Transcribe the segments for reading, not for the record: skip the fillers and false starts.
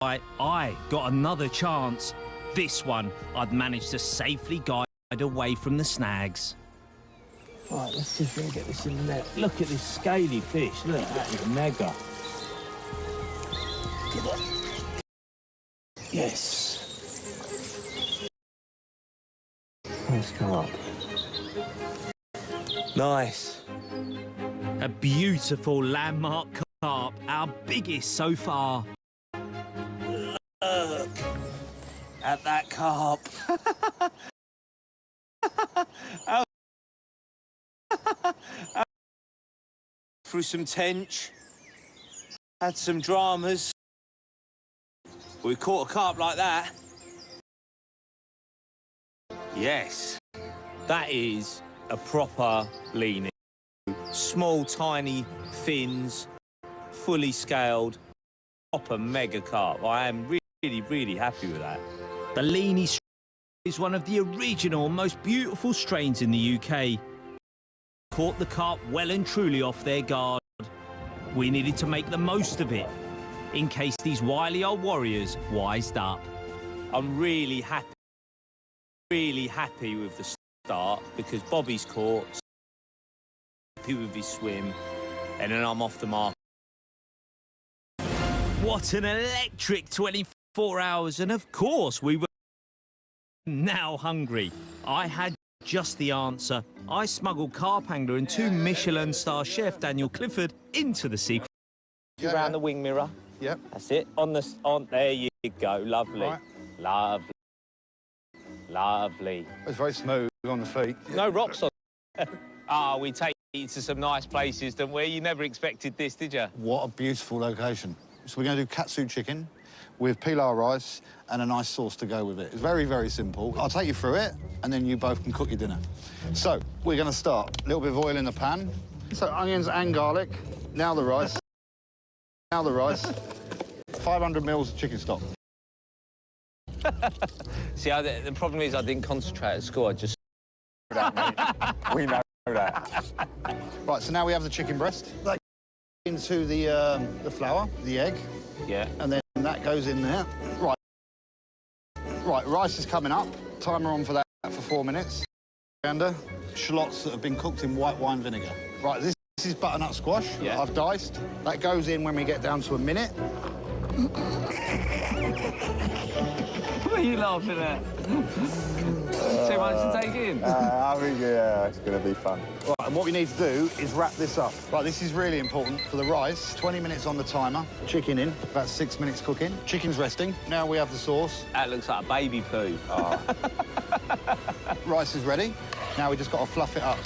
I got another chance. This one, I'd managed to safely guide away from the snags. Right, let's see if we can get this in the net. Look at this scaly fish. Look, that is mega. Yes. Let's come up. Nice. A beautiful landmark carp, our biggest so far. Look at that carp. Through some tench, had some dramas. We caught a carp like that. Yes, that is a proper leaning. Small, tiny fins, fully scaled, proper mega carp. I am really happy with that. The leany is one of the original, most beautiful strains in the UK. Caught the carp well and truly off their guard. We needed to make the most of it, in case these wily old warriors wised up. I'm really happy with the start, because Bobby's caught, happy with his swim, and then I'm off the mark. What an electric 24 hours, and of course we were now hungry. I had just the answer. I smuggled carp angler and 2 Michelin star chef Daniel Clifford into the secret. Around the wing mirror. Yep. That's it. There you go. Lovely. Right. Lovely. Lovely. It's very smooth on the feet. No rocks on. We take you to some nice places, don't we? You never expected this, did you? What a beautiful location. So we're going to do katsu chicken with pilau rice and a nice sauce to go with it. It's very simple. I'll take you through it, and then you both can cook your dinner. So we're going to start. A little bit of oil in the pan. So onions and garlic. Now the rice. Now the rice. 500 mils of chicken stock. See, the problem is I didn't concentrate at school. I just... We know that. Right, so now we have the chicken breast. That into the flour, the egg. Yeah. And then that goes in there. Right, rice is coming up. Timer on for that for 4 minutes. Coriander, shallots that have been cooked in white wine vinegar. Right, this is butternut squash that I've diced. That goes in when we get down to a minute. What are you laughing at? Too much to take in? I think, yeah, it's going to be fun. Right, and what we need to do is wrap this up. Right, this is really important for the rice. 20 minutes on the timer. Chicken in, about 6 minutes cooking. Chicken's resting. Now we have the sauce. That looks like a baby poo. Oh. Rice is ready. Now we just got to fluff it up.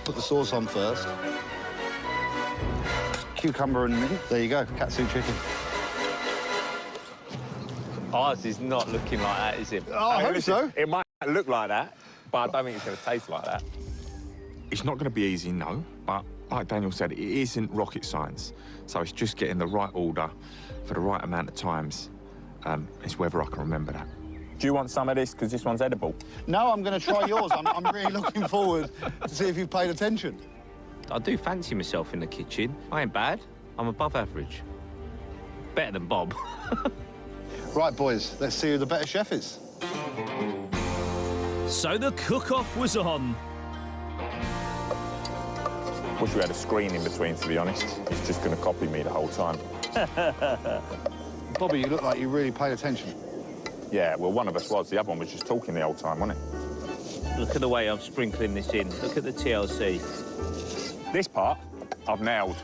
Put the sauce on first. Cucumber and mint. There you go, katsu chicken. Ours is not looking like that, is it? Oh, I hope so. It might look like that, but I don't think it's going to taste like that. It's not going to be easy, no, but like Daniel said, it isn't rocket science. So it's just getting the right order for the right amount of times. It's whether I can remember that. Do you want some of this, because this one's edible? No, I'm going to try yours. I'm really looking forward to see if you've paid attention. I do fancy myself in the kitchen. I ain't bad. I'm above average. Better than Bob. Right, boys, let's see who the better chef is. So the cook-off was on. Wish we had a screen in between, to be honest. It's just going to copy me the whole time. Bobby, you look like you really paid attention. Yeah, well, one of us was. The other one was just talking the whole time, wasn't it? Look at the way I'm sprinkling this in. Look at the TLC. This part, I've nailed.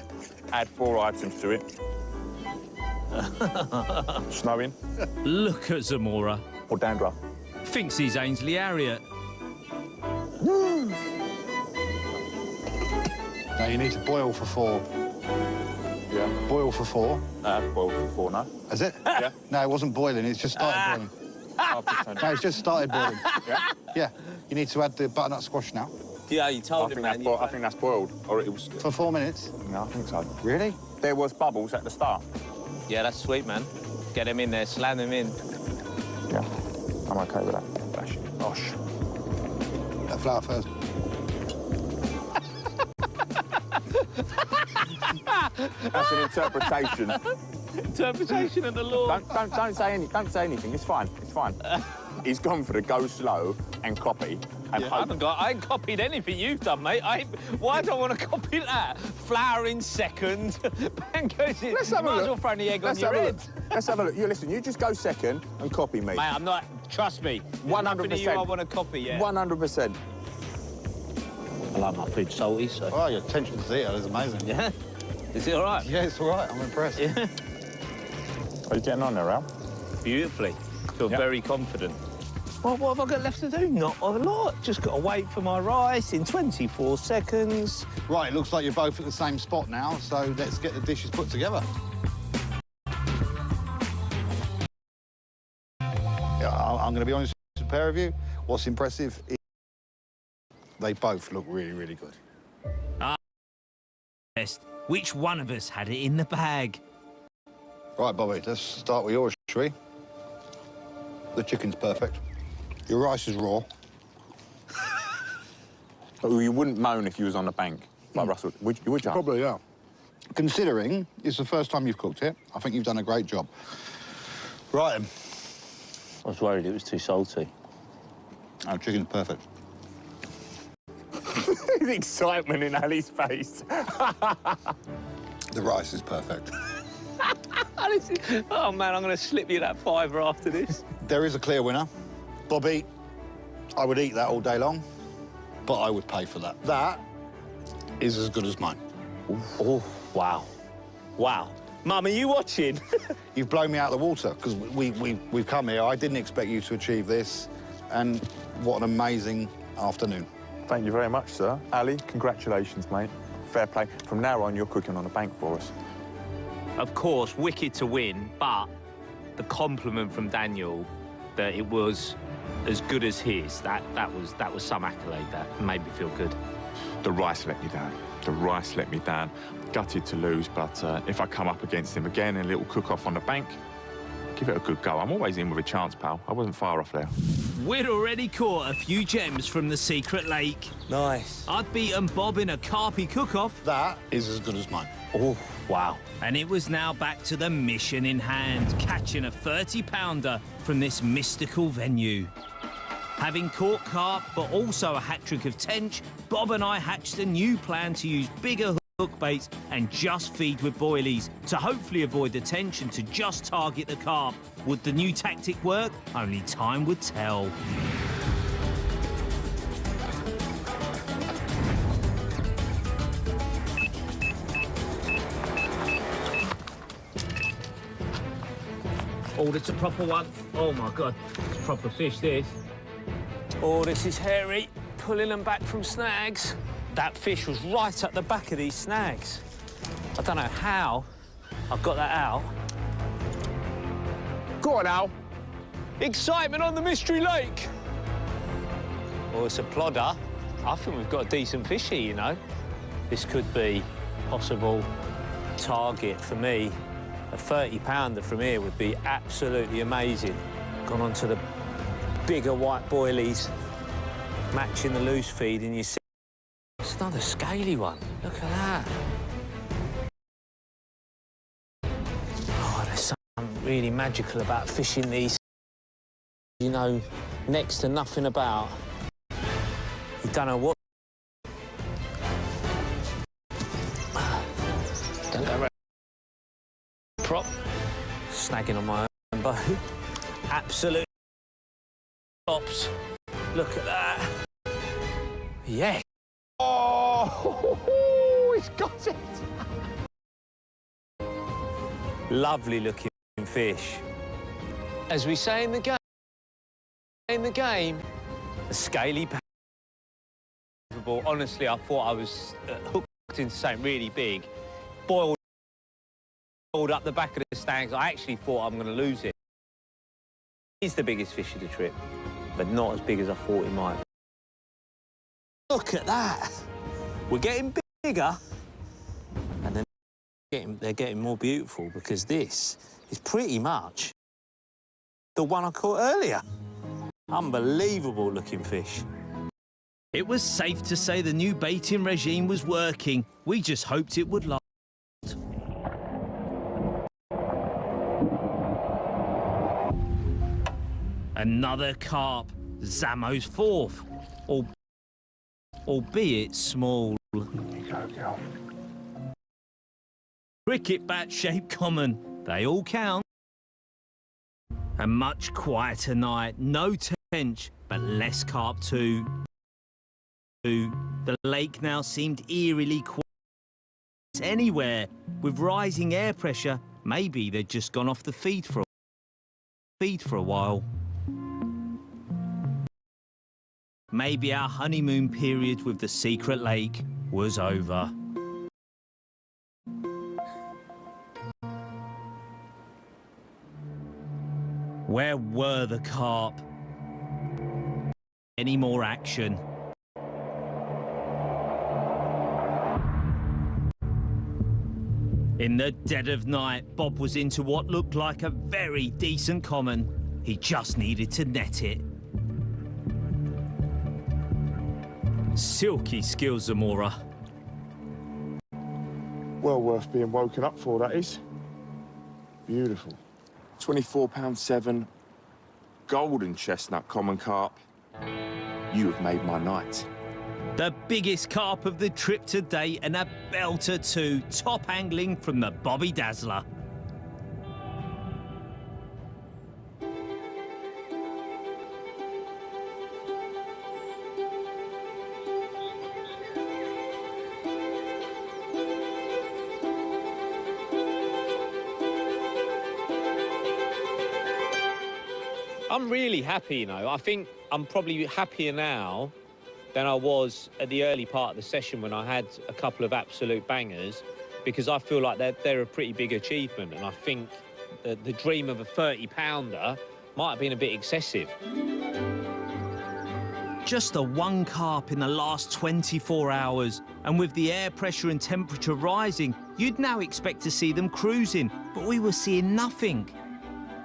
Add 4 items to it. Snowing. Look at Zamora. Or dandruff. Thinks he's Ainsley Harriott. Now, you need to boil for 4. Yeah. Boil for 4. Boil for 4, no? Is it? Yeah. No, it wasn't boiling. It's just started boiling. No, it's just started boiling. Yeah? Yeah. You need to add the butternut squash now. Yeah, you told him, man. I think that's boiled. Or it was... For 4 minutes? No, I think so. Really? There was bubbles at the start. Yeah, that's sweet, man. Get them in there, slam them in. Yeah, I'm OK with that. Bash. Osh. That flour first. That's an interpretation. Interpretation of the law. Don't say anything. It's fine. It's fine. He's gone for the go slow and copy. And I ain't copied anything you've done, mate. Why do I want to copy that? Flour in second, pancakes in... Let's have a look. Might as well throw the egg on your head. Let's have a look. Listen, you just go second and copy me. Mate, I'm not... Trust me. 100%. Nothing of you I want to copy, yeah. 100%. I like my food salty, so... Oh, your attention to detail is amazing. Yeah? Is it all right? Yeah, it's all right. I'm impressed. Yeah. Are you getting on there, Al? Beautifully. Feel very confident. Well, what have I got left to do? Not a lot. Just got to wait for my rice in 24 seconds. Right, it looks like you're both at the same spot now, so let's get the dishes put together. Yeah, I'm going to be honest with the pair of you. What's impressive is they both look really, really good. Which one of us had it in the bag? Right, Bobby, let's start with yours, shall we? The chicken's perfect. Your rice is raw. Oh, you wouldn't moan if you was on the bank, like Russell. Would you? Probably, yeah. Considering it's the first time you've cooked it, I think you've done a great job. Right, then. I was worried it was too salty. Oh, chicken's perfect. The excitement in Ali's face. The rice is perfect. Oh, man, I'm going to slip you that fiver after this. There is a clear winner. Bobby, I would eat that all day long, but I would pay for that. That is as good as mine. Oh, wow. Wow. Mum, are you watching? You've blown me out of the water, because we've come here. I didn't expect you to achieve this, and what an amazing afternoon. Thank you very much, sir. Ali, congratulations, mate. Fair play. From now on, you're cooking on the bank for us. Of course, wicked to win, but the compliment from Daniel that it was as good as his, that was some accolade that made me feel good. The rice let me down. The rice let me down. Gutted to lose, but if I come up against him again in a little cook-off on the bank, give it a good go. I'm always in with a chance, pal. I wasn't far off there. We'd already caught a few gems from the secret lake. Nice. I'd beaten Bob in a carpy cook-off. That is as good as mine. Oh, wow. And it was now back to the mission in hand, catching a 30-pounder from this mystical venue. Having caught carp, but also a hat-trick of tench, Bob and I hatched a new plan to use bigger hook baits and just feed with boilies to hopefully avoid the tench and to just target the carp. Would the new tactic work? Only time would tell. Oh, that's a proper one. Oh, my God. It's proper fish, this. Oh, this is hairy. Pulling them back from snags. That fish was right at the back of these snags. I don't know how I got that out. Go on, Al. Excitement on the Mystery Lake. Oh, it's a plodder. I think we've got a decent fish here, you know. This could be possible target for me. A 30-pounder from here would be absolutely amazing. Gone on to the bigger white boilies, matching the loose feed, and you see it's another scaly one. Look at that. Oh, there's something really magical about fishing these. You know, next to nothing about. You don't know what. Don't go around. Prop. Snagging on my own boat. Absolute tops. Look at that. Yeah. Oh, he's got it. Lovely looking fish. As we say in the game, a scaly pounder. Honestly, I thought I was hooked into something really big. Boiled up the back of the snags. I actually thought I'm going to lose it. He's the biggest fish of the trip, but not as big as I thought he might. Look at that. We're getting bigger, and then they're getting more beautiful, because this is pretty much the one I caught earlier. Unbelievable looking fish. It was safe to say the new baiting regime was working. We just hoped it would last. Another carp, Zamo's fourth, albeit small. Cricket bat-shaped common, they all count. A much quieter night, no tench, but less carp too. The lake now seemed eerily quiet anywhere. With rising air pressure, maybe they'd just gone off the feed for a while. Maybe our honeymoon period with the secret lake was over. Where were the carp? Any more action? In the dead of night, Bob was into what looked like a very decent common. He just needed to net it. Silky skills, Zamora. Well worth being woken up for, that is. Beautiful. £24.7, golden chestnut common carp. You have made my night. The biggest carp of the trip to date and a belter too, top angling from the Bobby Dazzler. I'm really happy, you know. I think I'm probably happier now than I was at the early part of the session when I had a couple of absolute bangers, because I feel like they're a pretty big achievement, and I think the dream of a 30-pounder might have been a bit excessive. Just the one carp in the last 24 hours, and with the air pressure and temperature rising, you'd now expect to see them cruising, but we were seeing nothing.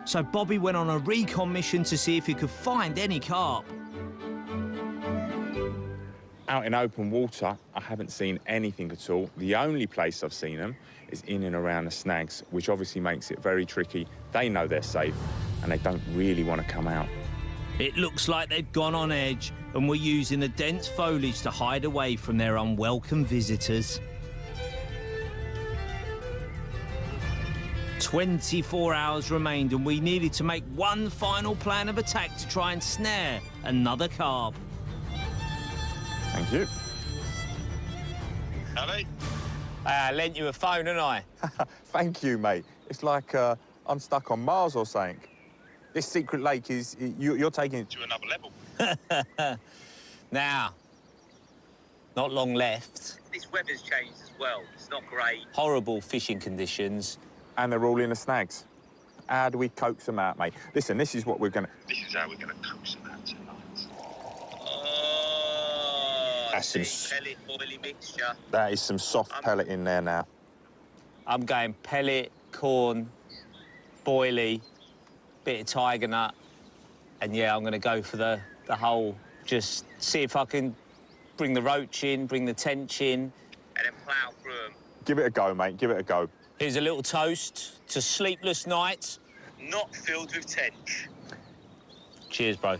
So Bobby went on a recon mission to see if he could find any carp. Out in open water, I haven't seen anything at all. The only place I've seen them is in and around the snags, which obviously makes it very tricky. They know they're safe, and they don't really want to come out. It looks like they've gone on edge and were using the dense foliage to hide away from their unwelcome visitors. 24 hours remained, and we needed to make one final plan of attack to try and snare another carp. Thank you. Hello? I lent you a phone, didn't I? Thank you, mate. It's like I'm stuck on Mars or something. This secret lake is... You're taking it to another level. Now, not long left. This weather's changed as well. It's not great. Horrible fishing conditions. And they're all in the snags. How do we coax them out, mate? Listen, this is what we're going to... This is how we're going to coax them out tonight. That's some pellet, boilie mixture. That is some soft pellet in there now. I'm going pellet, corn, boilie, bit of tiger nut, and yeah, I'm going to go for the whole. Just see if I can bring the roach in, bring the tench in, and then plough through them. Give it a go, mate. Give it a go. Here's a little toast to sleepless nights, not filled with tench. Cheers, bro.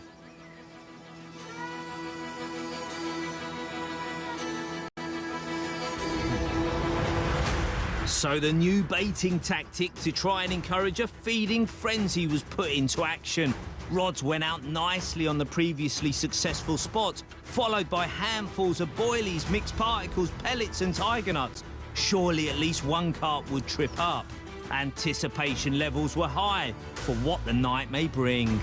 So the new baiting tactic to try and encourage a feeding frenzy was put into action. Rods went out nicely on the previously successful spot, followed by handfuls of boilies, mixed particles, pellets and tiger nuts. Surely at least one carp would trip up. Anticipation levels were high for what the night may bring.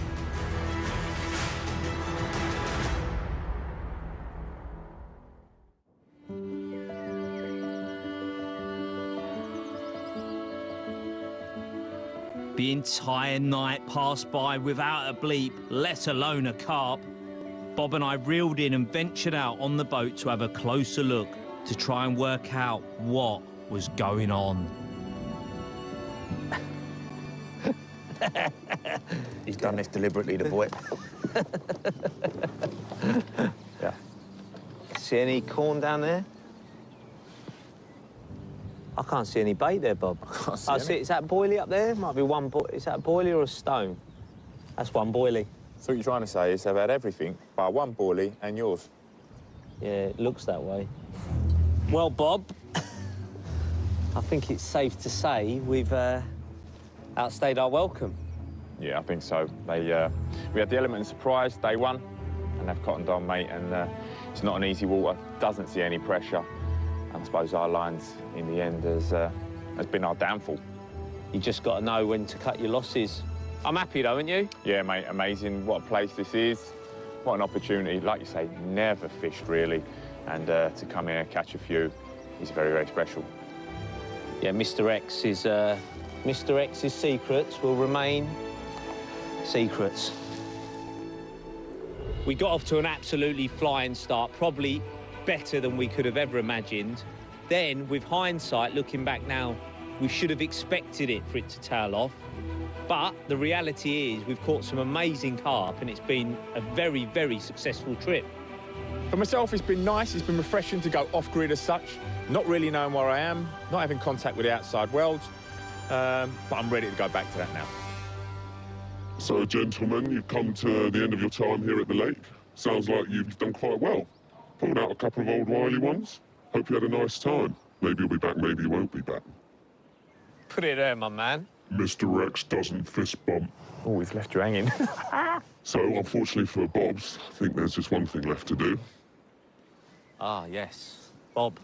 The entire night passed by without a bleep, let alone a carp. Bob and I reeled in and ventured out on the boat to have a closer look to try and work out what was going on. He's done this deliberately, the boy. Yeah. See any corn down there? I can't see any bait there, Bob. I can't see any. Is that boilie up there? Might be one. Is that a boilie or a stone? That's one boilie. So what you're trying to say is they've had everything but one boilie and yours. Yeah, it looks that way. Well, Bob, I think it's safe to say we've outstayed our welcome. Yeah, I think so. We had the element of surprise day one, and they've cottoned on, mate, and it's not an easy water, doesn't see any pressure. And I suppose our lines, in the end, has been our downfall. You just got to know when to cut your losses. I'm happy, though, aren't you? Yeah, mate, amazing. What a place this is. What an opportunity. Like you say, never fished, really. And to come here and catch a few is very, very special. Yeah, Mr. X's secrets will remain secrets. We got off to an absolutely flying start, probably better than we could have ever imagined. Then, with hindsight, looking back now, we should have expected it for it to tail off. But the reality is we've caught some amazing carp and it's been a very, very successful trip. For myself, it's been nice. It's been refreshing to go off-grid as such, not really knowing where I am, not having contact with the outside world, but I'm ready to go back to that now. So, gentlemen, you've come to the end of your time here at the lake. Sounds like you've done quite well. Pulled out a couple of old wily ones. Hope you had a nice time. Maybe you'll be back, maybe you won't be back. Put it there, my man. Mr. X doesn't fist bump. Oh, he's left you hanging. So, unfortunately for Bob's, I think there's just one thing left to do. Ah, yes. Bob,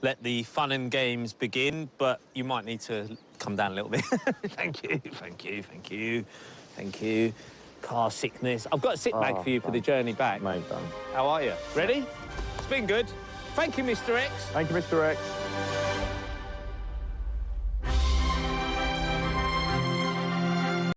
let the fun and games begin, but you might need to come down a little bit. Thank you, thank you, thank you, thank you. Car sickness. I've got a sit bag for you for the journey back. Mate, done. How are you? Ready? It's been good. Thank you, Mr. X. Thank you, Mr. X.